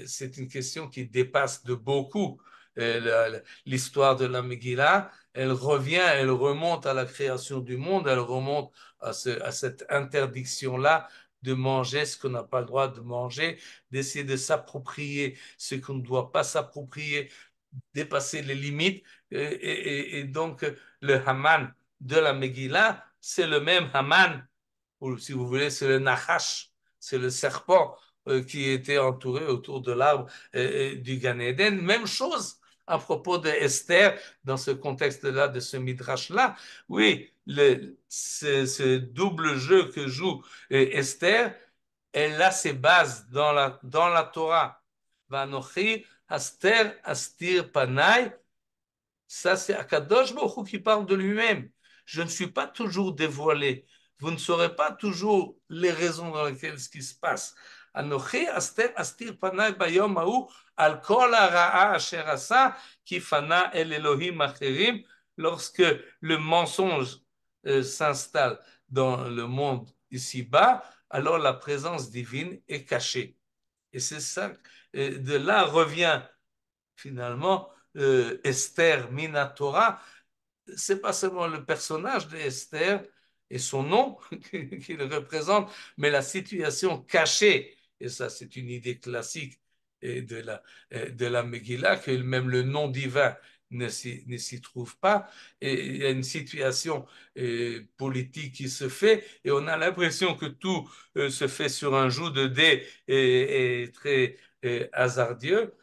c'est une question qui dépasse de beaucoup l'histoire de la Megillah. Elle remonte à la création du monde, elle remonte à cette interdiction-là de manger ce qu'on n'a pas le droit de manger, d'essayer de s'approprier ce qu'on ne doit pas s'approprier, dépasser les limites. Et donc, le Haman de la Megillah, c'est le même Haman, ou si vous voulez, c'est le Nachash, c'est le serpent qui était entouré autour de l'arbre du Gan Eden. Même chose à propos de Esther, dans ce contexte-là, de ce Midrash-là. Oui, ce double jeu que joue Esther, elle a ses bases dans la Torah. Vanochi aster astir panai. Ça, c'est Akadosh Baruch Hu qui parle de lui-même. Je ne suis pas toujours dévoilé. Vous ne saurez pas toujours les raisons dans lesquelles ce qui se passe. Anochi aster astir panai bayom hahu al kol hara'a asher asa ki fana el Elohim acherim. Lorsque le mensonge s'installe dans le monde ici-bas, alors la présence divine est cachée. Et c'est ça, de là revient finalement Esther Minatora. C'est pas seulement le personnage d'Esther et son nom qu'il représente, mais la situation cachée. Et ça, c'est une idée classique de la Megillah, que même le nom divin ne s'y trouve pas. Et il y a une situation politique qui se fait, et on a l'impression que tout se fait sur un joug de dés et très hasardieux.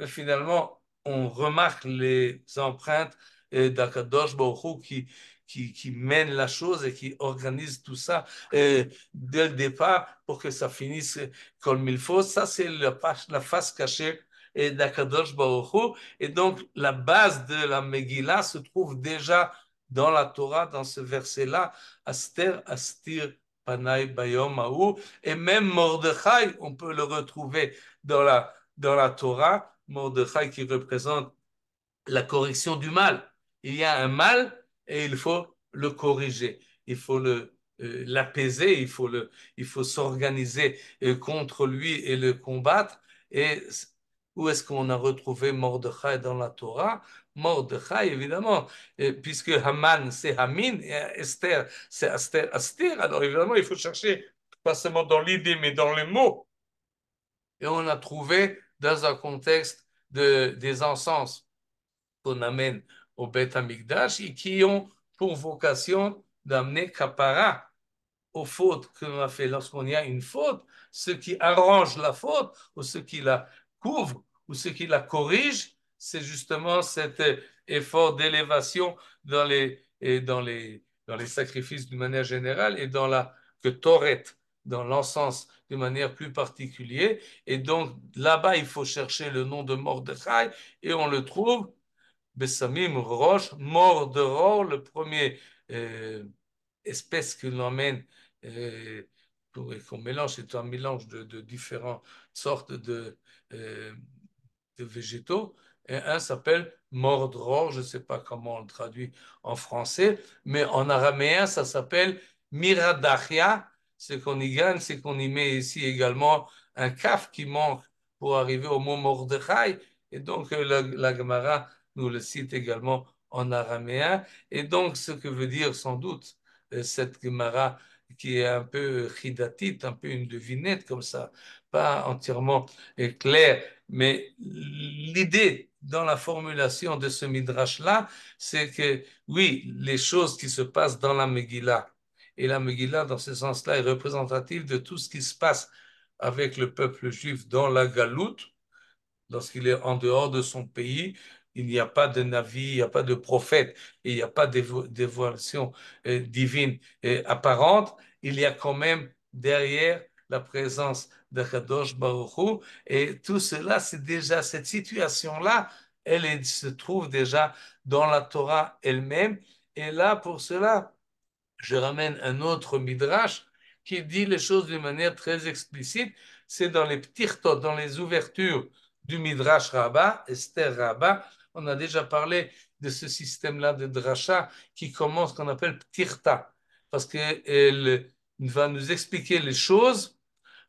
Finalement, on remarque les empreintes d'Akadosh Baruch Hu qui mène la chose et qui organise tout ça dès le départ pour que ça finisse comme il faut. Ça, c'est la face cachée d'Akadosh Baruch Hu. Et donc, la base de la Megillah se trouve déjà dans la Torah, dans ce verset-là, Aster, Astir, Panay, Bayom, Hahu. Et même Mordechai, on peut le retrouver dans la Torah. Mordechai qui représente la correction du mal. Il y a un mal et il faut le corriger. Il faut l'apaiser, il faut s'organiser contre lui et le combattre. Et où est-ce qu'on a retrouvé Mordechai dans la Torah? Mordechai, évidemment, puisque Haman, c'est Hamin, et Esther, c'est Astir. Alors évidemment, il faut chercher pas seulement dans l'idée, mais dans les mots. Et on a trouvé dans un contexte des encens qu'on amène au Beth Amikdash et qui ont pour vocation d'amener kapara aux fautes que l'on a fait. Lorsqu'on y a une faute, ce qui arrange la faute ou ce qui la couvre ou ce qui la corrige, c'est justement cet effort d'élévation dans les sacrifices d'une manière générale et dans la Ketoret, dans l'encens d'une manière plus particulière. Et donc là-bas, il faut chercher le nom de Mordechai et on le trouve Bessamim Roche, mort de Ror, le premier espèce que l'on emmène, qu'on mélange, c'est un mélange de différentes sortes de végétaux. Et un s'appelle mordror, je ne sais pas comment on le traduit en français, mais en araméen, ça s'appelle miradachia. Ce qu'on y gagne, c'est qu'on y met ici également un kaf qui manque pour arriver au mot Mordechai. Et donc, la Gemara nous le cite également en araméen. Et donc, ce que veut dire sans doute cette Gemara qui est un peu chidatite, un peu une devinette comme ça, pas entièrement claire, mais l'idée dans la formulation de ce midrash-là, c'est que oui, les choses qui se passent dans la Megillah, et la Megillah, dans ce sens-là, est représentative de tout ce qui se passe avec le peuple juif dans la Galoute, lorsqu'il est en dehors de son pays, il n'y a pas de navi, il n'y a pas de prophète, il n'y a pas de dévoilation divine apparente, il y a quand même derrière la présence de Kadosh Baruch Hu, et tout cela, c'est déjà cette situation-là, elle se trouve déjà dans la Torah elle-même, et là, pour cela, je ramène un autre midrash qui dit les choses d'une manière très explicite, c'est dans les ptirtot, dans les ouvertures du Midrash Rabbah, Esther Rabbah. On a déjà parlé de ce système-là de dracha qui commence, qu'on appelle ptirta, parce qu'elle va nous expliquer les choses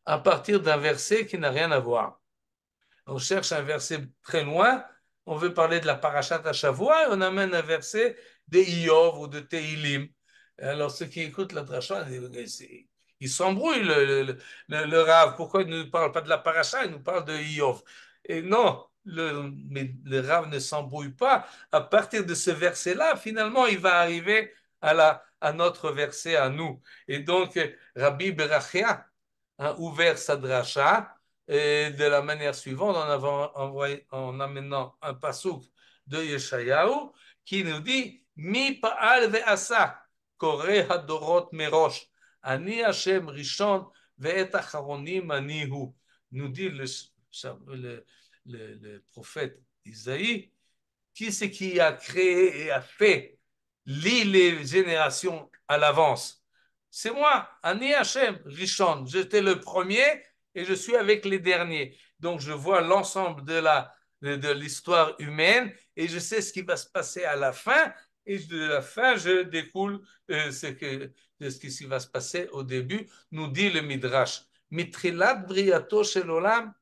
à partir d'un verset qui n'a rien à voir. On cherche un verset très loin, on veut parler de la parashat Shavua et on amène un verset de Iyov ou de Tehilim. Alors ceux qui écoutent la dracha, ils s'embrouillent le Rav. Pourquoi il ne nous parle pas de la paracha, il nous parle de Iyov. Et non, le Rav ne s'embrouille pas. À partir de ce verset-là, finalement, il va arriver à notre verset à nous. Et donc, Rabbi Berachia a ouvert sa dracha de la manière suivante en amenant un pasouk de Yeshayahu qui nous dit Mi pa'al ve'asa kore hadorot merosh ani Hashem rishon Ve'et acharonim ani hu. Nous dit le prophète Isaïe, qui c'est qui a créé et a fait les générations à l'avance? C'est moi, Ani Hachem, Rishon. J'étais le premier et je suis avec les derniers. Donc je vois l'ensemble de l'histoire humaine et je sais ce qui va se passer à la fin. Et de la fin, je découle de ce qui va se passer au début, nous dit le Midrash. Mitrilat briato shel olam,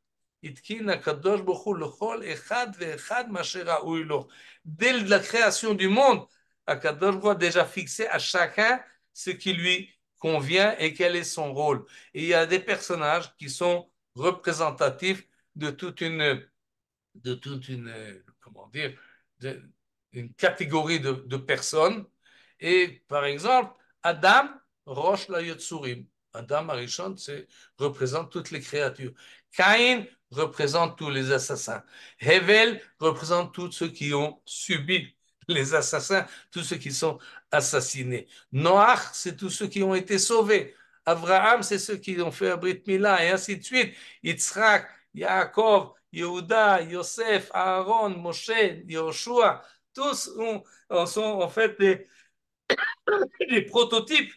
itkin hakadosh baruch hu lechol echad ve'echad masher ra'ui lo. Dès la création du monde, Akadosh Baruch Hu a déjà fixé à chacun ce qui lui convient et quel est son rôle. Et il y a des personnages qui sont représentatifs de toute une comment dire, une catégorie de personnes. Et par exemple, Adam, Rosh la Yotsurim. Adam Arishon, représente toutes les créatures. Caïn représente tous les assassins. Hevel représente tous ceux qui ont subi les assassins, tous ceux qui sont assassinés. Noach, c'est tous ceux qui ont été sauvés. Abraham, c'est ceux qui ont fait un Brit Mila, et ainsi de suite. Yitzhak, Yaakov, Yehuda, Yosef, Aaron, Moshe, Yoshua, tous sont en fait des prototypes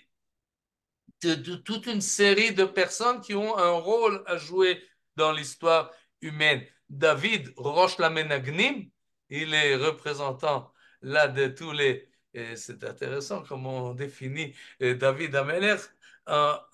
de toute une série de personnes qui ont un rôle à jouer dans l'histoire humaine. David Rosh Lamenagnim, il est représentant là de tous les... C'est intéressant comment on définit David Ameler, pas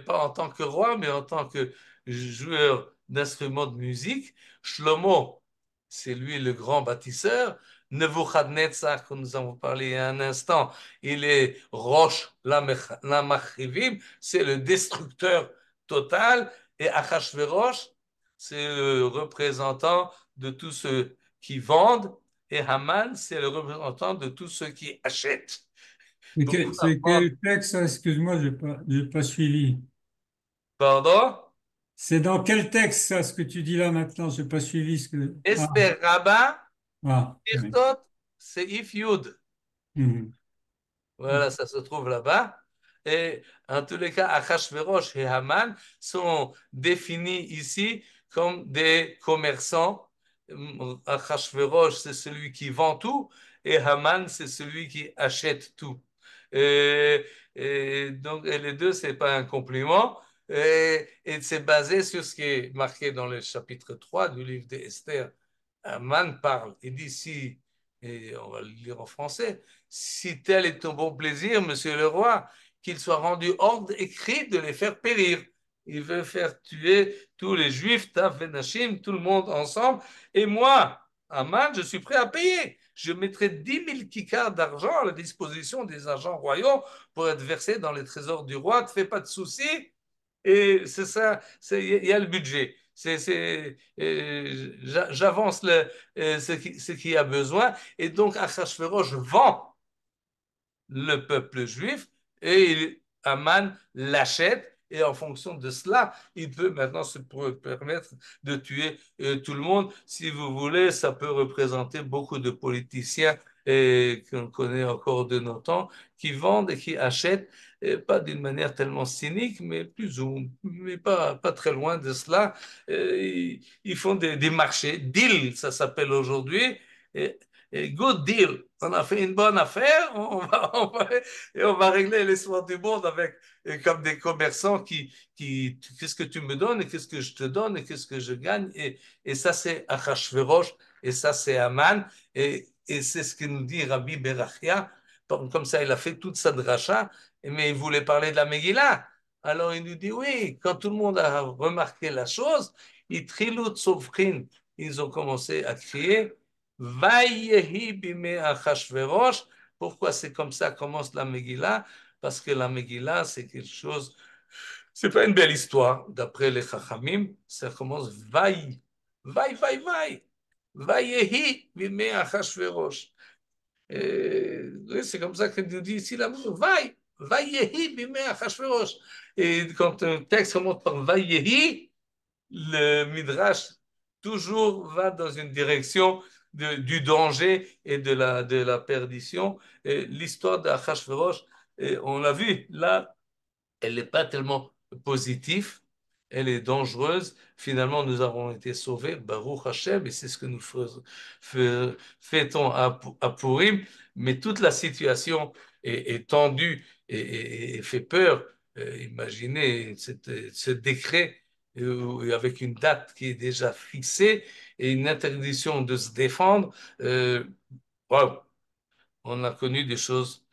en tant que roi, mais en tant que joueur d'instruments de musique. Shlomo, c'est lui le grand bâtisseur. Nebuchadnezzar, que nous avons parlé il y a un instant, il est Rosh Lamachivim, c'est le destructeur total, et Achashverosh, c'est le représentant de tous ceux qui vendent, et Haman, c'est le représentant de tous ceux qui achètent. C'est quel texte, ça? Excuse-moi, j'ai pas suivi. Pardon? C'est dans quel texte, ça, ce que tu dis là maintenant? J'ai pas suivi ce que... Esther Rabba, Oui. Birtot, Seif Yud. Mhm. Voilà, ça se trouve là-bas. Et en tous les cas, Achashverosh et Haman sont définis ici comme des commerçants. Achashverosh, c'est celui qui vend tout, et Haman, c'est celui qui achète tout. Donc, et les deux, c'est pas un compliment. Et c'est basé sur ce qui est marqué dans le chapitre 3 du livre d'Esther. Haman parle, il dit si, et on va le lire en français, si tel est ton bon plaisir, monsieur le roi, qu'il soit rendu ordre écrit de les faire périr. Il veut faire tuer tous les juifs, Taf et Nashim, tout le monde ensemble. Et moi, Aman, je suis prêt à payer. Je mettrai 10 000 kikars d'argent à la disposition des agents royaux pour être versés dans les trésors du roi. Ne fais pas de soucis. Et c'est ça, il y a le budget. J'avance ce qui a besoin. Et donc, Achashverosh vend le peuple juif et Aman l'achète. Et en fonction de cela, il peut maintenant se permettre de tuer tout le monde. Si vous voulez, ça peut représenter beaucoup de politiciens qu'on connaît encore de nos temps, qui vendent et qui achètent, pas d'une manière tellement cynique, mais mais pas très loin de cela. Ils font des marchés, deal, ça s'appelle aujourd'hui. Good deal. On a fait une bonne affaire, et on va régler l'histoire du monde avec comme des commerçants qu'est-ce que tu me donnes et qu'est-ce que je te donne et qu'est-ce que je gagne. Et ça, c'est Achashverosh et ça, c'est Haman. Et c'est ce que nous dit Rabbi Berachia. Comme ça, il a fait toute sa dracha, mais il voulait parler de la Megillah. Alors il nous dit oui, quand tout le monde a remarqué la chose, ils trilut sovchin, ils ont commencé à crier Vayehi bime Achashverosh. Pourquoi c'est comme ça commence la Megillah? Parce que la Megillah, c'est quelque chose, c'est pas une belle histoire, d'après les Chachamim, ça commence Vaï, Vaï, Vaï, Vaï, Vayehi bime Achashverosh. Oui, c'est comme ça que nous dit ici la Vaï, Vayehi bime Achashverosh. Et quand un texte commence par Vayehi, le Midrash toujours va dans une direction du danger et de la perdition. L'histoire d'Achashverosh, on l'a vu, là, elle n'est pas tellement positif, elle est dangereuse. Finalement, nous avons été sauvés, Baruch Hashem, et c'est ce que nous fêtons à Purim. Mais toute la situation est tendue et fait peur. Imaginez ce décret avec une date qui est déjà fixée et une interdiction de se défendre. Wow. On a connu des choses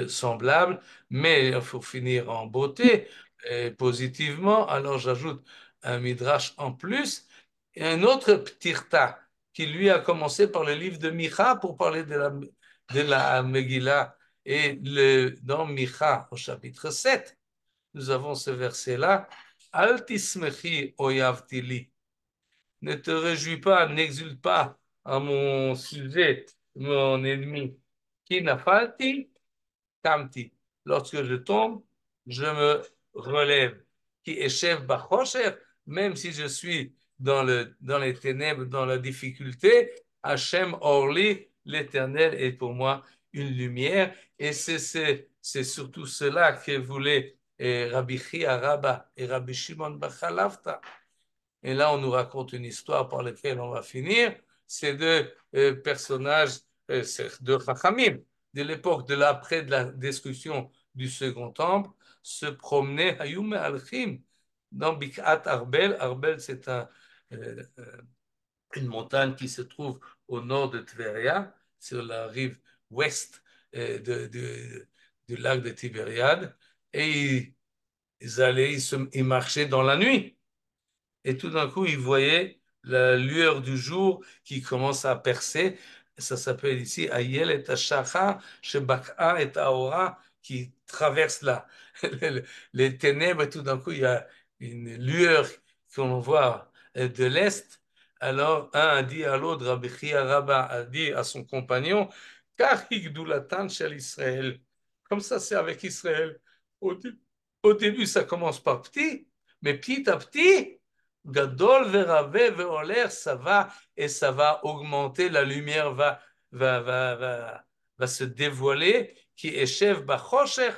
semblables, mais il faut finir en beauté, positivement. Alors j'ajoute un midrash en plus et un autre ptirta qui lui a commencé par le livre de Micha pour parler de la Megillah. Et dans Micha, au chapitre 7, nous avons ce verset-là. Al tismechi oyavtili. Ne te réjouis pas, n'exulte pas à mon sujet, mon ennemi. Ki nafalti, kamti. Lorsque je tombe, je me relève. Qui échève bachosher, même si je suis dans les ténèbres, dans la difficulté, Hachem Orli, l'Éternel est pour moi une lumière. Et c'est surtout cela que voulaient Rabbi Chia Rabba et Rabbi Shimon bar Chalafta. Et là, on nous raconte une histoire par laquelle on va finir. Ces deux personnages, ces deux Chachamim, de l'époque de l'après de la destruction du second temple, se promenaient Hayum Alchim dans Bikhat Arbel. Arbel, c'est une montagne qui se trouve au nord de Tveria, sur la rive ouest du lac de Tibériade. Et ils marchaient dans la nuit. Et tout d'un coup, ils voyaient la lueur du jour qui commence à percer. Ça s'appelle ici Ayel et Ashacha, Shebak'a et Aora, qui traverse les ténèbres. Et tout d'un coup, il y a une lueur qu'on voit de l'est. Alors, un a dit à l'autre, Rabbi Chia Rabba a dit à son compagnon, Car Higdulatan shel Israël. Comme ça, c'est avec Israël. Au début, ça commence par petit, mais petit à petit, Gadol verave veoler, ça va et ça va augmenter, la lumière va se dévoiler, qui échève bachosher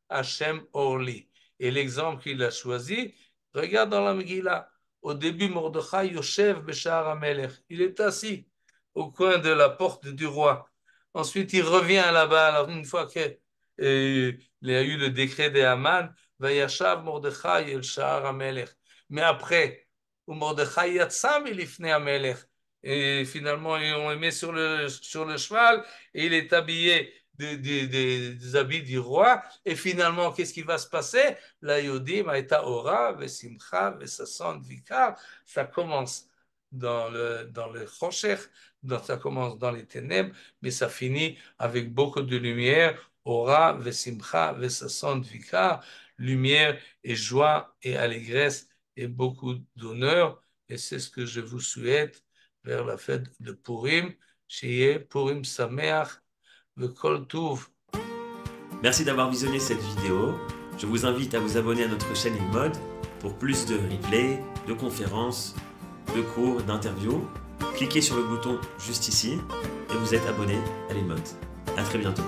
Hashem Orli. Et l'exemple qu'il a choisi, regarde dans la Megillah, au début Mordechai Yoshev Beshar HaMelech, il est assis au coin de la porte du roi. Ensuite, il revient là-bas, alors une fois qu'il y a eu le décret de Haman, Vayashav Mordechai El Sha'ar HaMelech. Mais après, où Mordechai yatsa milifnei HaMelech, et finalement, on le met sur le cheval, et il est habillé des habits du roi, et finalement, qu'est-ce qui va se passer? La Yodim Aïta Ora, Vesimcha, Vesason, Vikar, ça commence dans le Chosher, ça commence dans les ténèbres, mais ça finit avec beaucoup de lumière, Ora, Vesimcha, Vesason, Vikar, lumière et joie et allégresse et beaucoup d'honneur. Et c'est ce que je vous souhaite vers la fête de Purim. Sheyeh Purim Sameach, V'kol Tuv. Merci d'avoir visionné cette vidéo. Je vous invite à vous abonner à notre chaîne InMode pour plus de replays, de conférences, de cours, d'interviews. Cliquez sur le bouton juste ici et vous êtes abonné à l'InMode. À très bientôt.